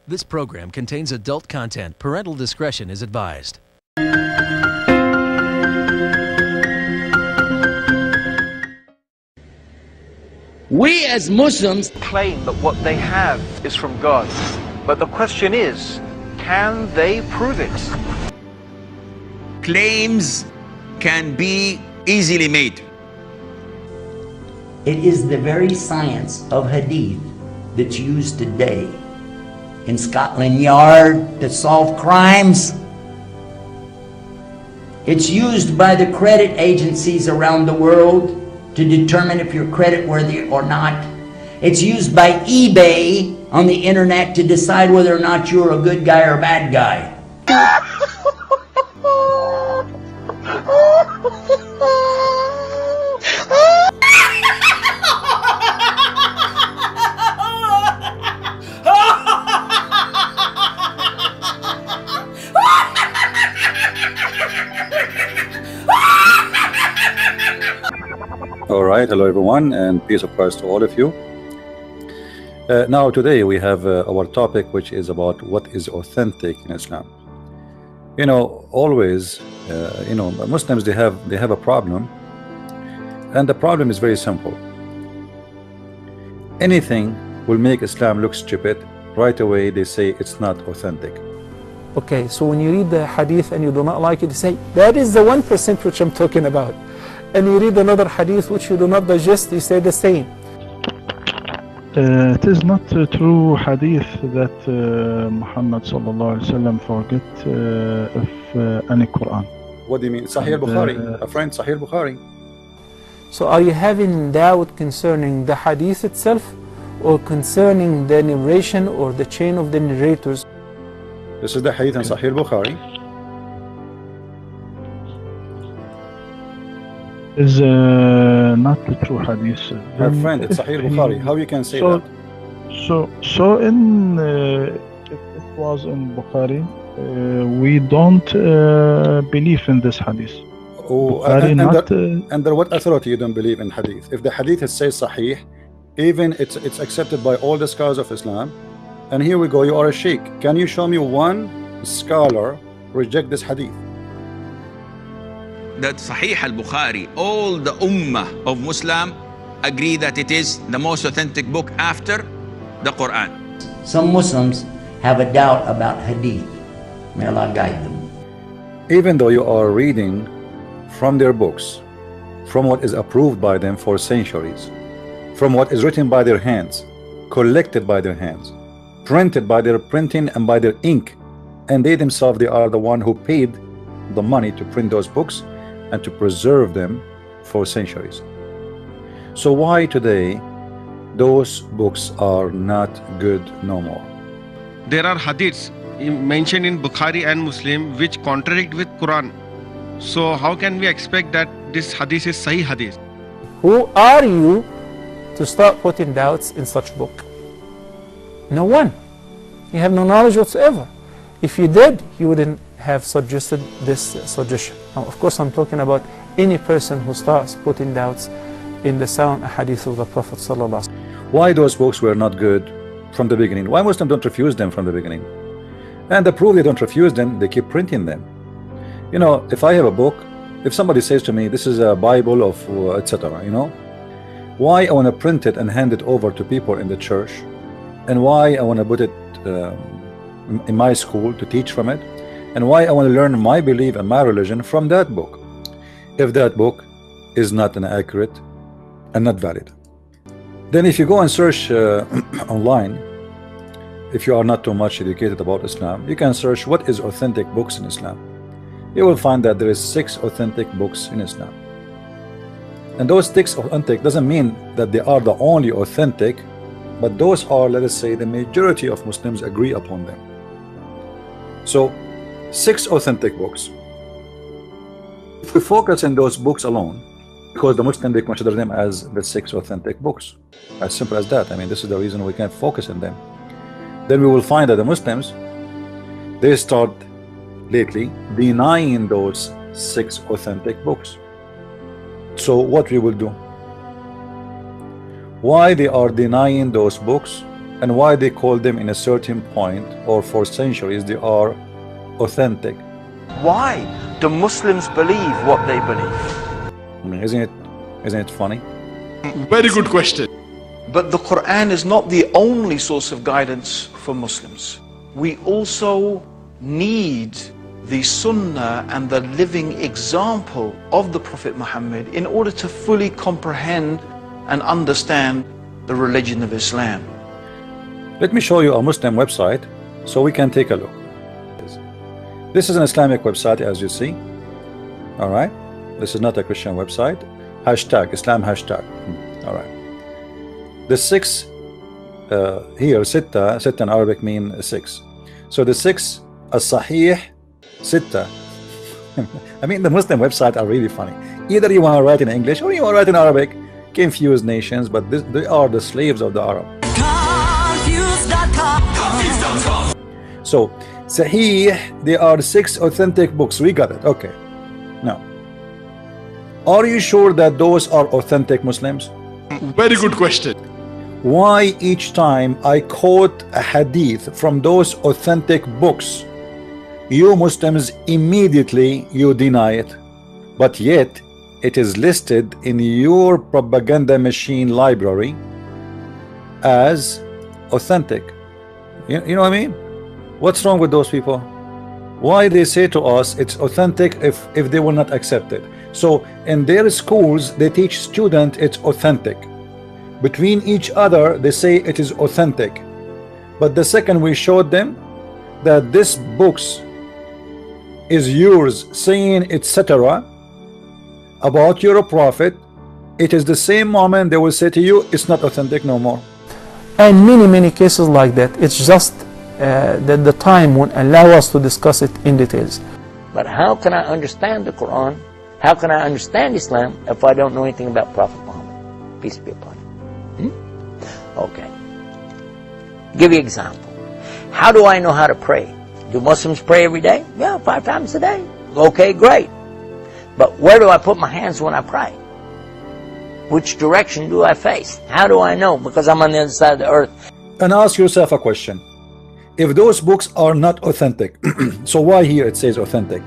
This program contains adult content. Parental discretion is advised. We as Muslims claim that what they have is from God. But the question is, can they prove it? Claims can be easily made. It is the very science of hadith that's used today in Scotland Yard to solve crimes. It's used by the credit agencies around the world to determine if you're creditworthy or not. It's used by eBay on the internet to decide whether or not you're a good guy or a bad guy. All right, hello everyone, and peace of Christ to all of you. Now today we have our topic, which is about what is authentic in Islam. You know, always Muslims, they have a problem, and the problem is very simple. Anything will make Islam look stupid, right away they say it's not authentic. Okay, so when you read the hadith and you do not like it, you say that is the 1% which I'm talking about. And you read another hadith which you do not digest, you say the same. It is not a true hadith that Muhammad sallallahu alaihi wasallam forget of any Quran. What do you mean? Sahih al-Bukhari, a friend, Sahih al-Bukhari. So are you having doubt concerning the hadith itself, or concerning the narration or the chain of the narrators? This is the hadith in Sahih al-Bukhari. Is not the true hadith. My friend, it's Sahih al-Bukhari. How you can say that? So in if it was in Bukhari, we don't believe in this hadith. Oh, under what authority you don't believe in hadith? If the hadith says Sahih, even it's accepted by all the scholars of Islam, and here we go, you are a sheikh. Can you show me one scholar reject this hadith? That Sahih al-Bukhari, all the ummah of Muslim agree that it is the most authentic book after the Quran. Some Muslims have a doubt about hadith. May Allah guide them. Even though you are reading from their books, from what is approved by them for centuries, from what is written by their hands, collected by their hands, printed by their printing and by their ink, and they themselves, they are the one who paid the money to print those books and to preserve them for centuries. So why today those books are not good no more? There are hadiths mentioned in Bukhari and Muslim which contradict with Quran. So how can we expect that this hadith is Sahih hadith? Who are you to start putting doubts in such book? No one. You have no knowledge whatsoever. If you did, you wouldn't have suggested this suggestion. Now, of course, I'm talking about any person who starts putting doubts in the sound hadith of the Prophet sallallahu alaihi wasallam. Why those books were not good from the beginning? Why Muslims don't refuse them from the beginning? And the proof they don't refuse them, they keep printing them. You know, if I have a book, if somebody says to me, this is a Bible of etc., you know, why I want to print it and hand it over to people in the church, and why I want to put it in my school to teach from it, and why I want to learn my belief and my religion from that book, if that book is not accurate and not valid. Then if you go and search online, if you are not too much educated about Islam, you can search what is authentic books in Islam. You will find that there is 6 authentic books in Islam, and those 6 authentic doesn't mean that they are the only authentic, but those are, let us say, the majority of Muslims agree upon them. So 6 authentic books. If we focus on those books alone, because the Muslims, they consider them as the 6 authentic books, as simple as that. I mean, this is the reason we can focus on them. Then we will find that the Muslims, they start lately denying those 6 authentic books. So what we will do? Why they are denying those books? and why they call them in a certain point or for centuries they are authentic. Why do Muslims believe what they believe? I mean, isn't it funny? Very good question. But the Quran is not the only source of guidance for Muslims. We also need the Sunnah and the living example of the Prophet Muhammad in order to fully comprehend and understand the religion of Islam. Let me show you a Muslim website so we can take a look. This is an Islamic website, as you see. All right, this is not a Christian website. Hashtag Islam hashtag. All right. The six here, sitta in Arabic mean six. So the six as-sahih sitta. I mean, the Muslim websites are really funny. Either you want to write in English or you want to write in Arabic. Confuse nations, but they are the slaves of the Arab. So Sahih, there are 6 authentic books. We got it. Okay. Now, are you sure that those are authentic Muslims? Very good question. Why each time I quote a hadith from those authentic books, you Muslims immediately you deny it, but yet it is listed in your propaganda machine library as authentic? You know what I mean? What's wrong with those people? Why they say to us it's authentic if they will not accept it? So in their schools they teach students it's authentic. Between each other they say it is authentic, but the second we showed them that this books is yours saying etc about your prophet, it is the same moment they will say to you it's not authentic no more. And many cases like that. It's just that the time won't allow us to discuss it in details. But how can I understand the Quran? How can I understand Islam if I don't know anything about Prophet Muhammad? Peace be upon him. Okay. Give you an example. How do I know how to pray? Do Muslims pray every day? Yeah, 5 times a day. Okay, great. But where do I put my hands when I pray? Which direction do I face? How do I know? Because I'm on the other side of the earth. And ask yourself a question. If those books are not authentic, so why here it says authentic?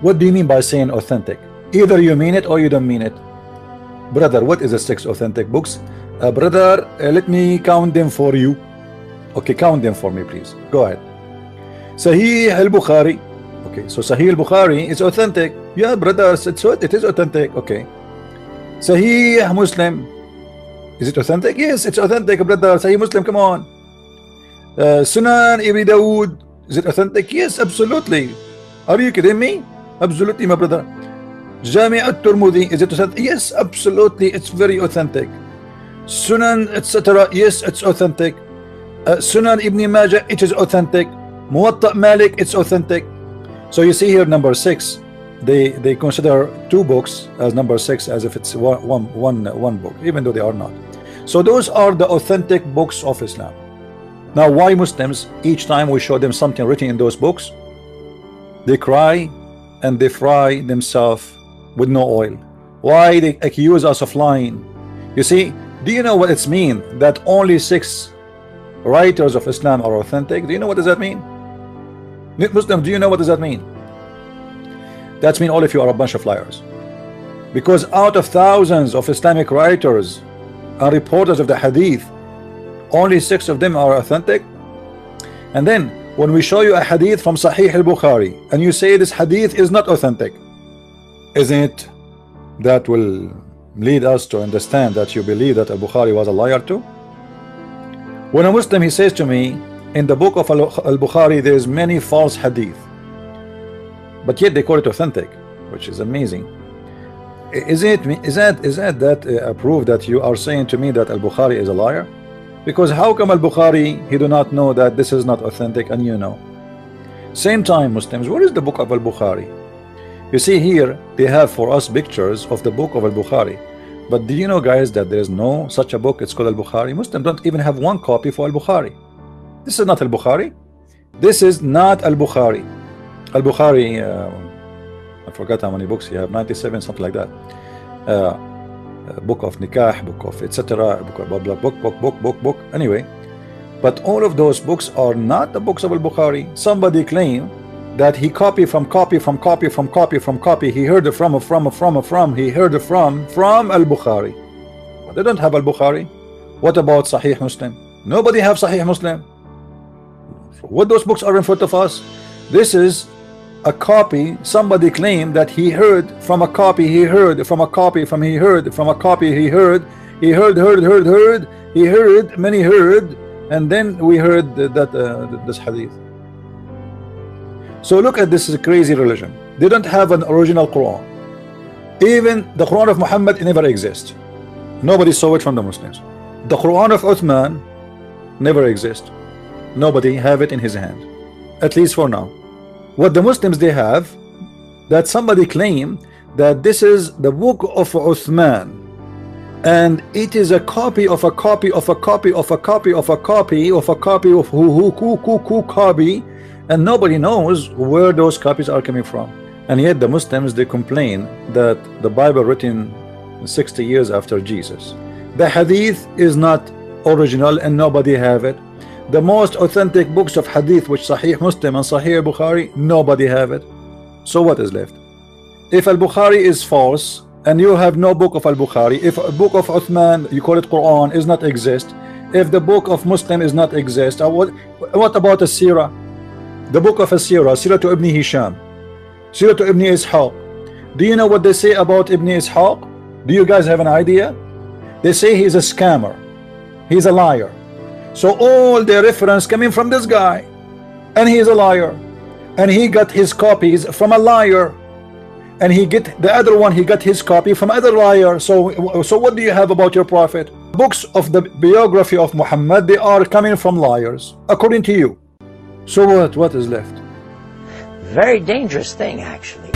What do you mean by saying authentic? Either you mean it or you don't mean it. Brother, what is the 6 authentic books? Brother, let me count them for you. Okay, count them for me, please. Go ahead. Sahih al-Bukhari. Okay, so Sahih al-Bukhari is authentic. Yeah, brother, it is authentic. Okay. Sahih Muslim. Is it authentic? Yes, it's authentic, brother. Sahih Muslim, come on. Sunan Ibn Dawood. Is it authentic? Yes, absolutely. Are you kidding me? Absolutely, my brother. Jami' al-Tirmidhi. Is it authentic? Yes, absolutely. It's very authentic. Sunan, etc. Yes, it's authentic. Sunan Ibn Majah. It is authentic. Muwatta Malik. It's authentic. So you see here, number 6. They consider 2 books as number 6 as if it's one book, even though they are not. So those are the authentic books of Islam. Now, why Muslims, each time we show them something written in those books, they cry and they fry themselves with no oil? Why they accuse us of lying? You see, do you know what it's mean that only 6 writers of Islam are authentic? Do you know what does that mean? Muslim, do you know what does that mean? That means all of you are a bunch of liars, because out of thousands of Islamic writers and reporters of the hadith, only 6 of them are authentic. And then when we show you a hadith from Sahih al-Bukhari and you say this hadith is not authentic, isn't it that will lead us to understand that you believe that al-Bukhari was a liar too? When a Muslim, he says to me, in the book of al-Bukhari there is many false hadith, but yet they call it authentic, which is amazing. Is that a proof that you are saying to me that al-Bukhari is a liar? Because how come al-Bukhari, he do not know that this is not authentic and you know? Same time, Muslims, where is the book of al-Bukhari? You see here they have for us pictures of the book of al-Bukhari, but do you know, guys, that there is no such a book? It's called al-Bukhari. Muslims don't even have 1 copy for al-Bukhari. This is not al-Bukhari. This is not al-Bukhari. Al-Bukhari, I forgot how many books he have, 97, something like that. book of nikah, book of etc., book. Anyway, but all of those books are not the books of al-Bukhari. Somebody claimed that he copied from copy. He heard it from, he heard it from al-Bukhari. But they don't have al-Bukhari. What about Sahih Muslim? Nobody have Sahih Muslim. So what those books are in front of us? This is a copy. Somebody claimed that he heard from a copy, he heard from a copy, from he heard from a copy, he heard, he heard, many heard, and then we heard this hadith. So look at this crazy religion. They don't have an original Quran. Even the Quran of Muhammad never exists. Nobody saw it from the Muslims. The Quran of Uthman never exists. Nobody have it in his hand, at least for now. What the Muslims they have, that somebody claim that this is the book of Uthman, and it is a copy of a copy of a copy of a copy of a copy of a copy of who copy, and nobody knows where those copies are coming from. And yet the Muslims they complain that the Bible written 60 years after Jesus, the hadith is not original and nobody have it. The most authentic books of hadith, which Sahih Muslim and Sahih Bukhari, nobody have it. So what is left? If al-Bukhari is false and you have no book of al-Bukhari, if a book of Uthman, you call it Quran, is not exist, if the book of Muslim is not exist, what about the Sirah? The book of Sirah, Sirah to Ibn Hisham, Sirah to Ibn Ishaq. Do you know what they say about Ibn Ishaq? Do you guys have an idea? They say he's a scammer, he's a liar. So all the reference coming from this guy, and he is a liar, and he got his copies from a liar, and he get the other one, he got his copy from other liar. So what do you have about your prophet? Books of the biography of Muhammad, they are coming from liars, according to you. So what is left? Very dangerous thing, actually.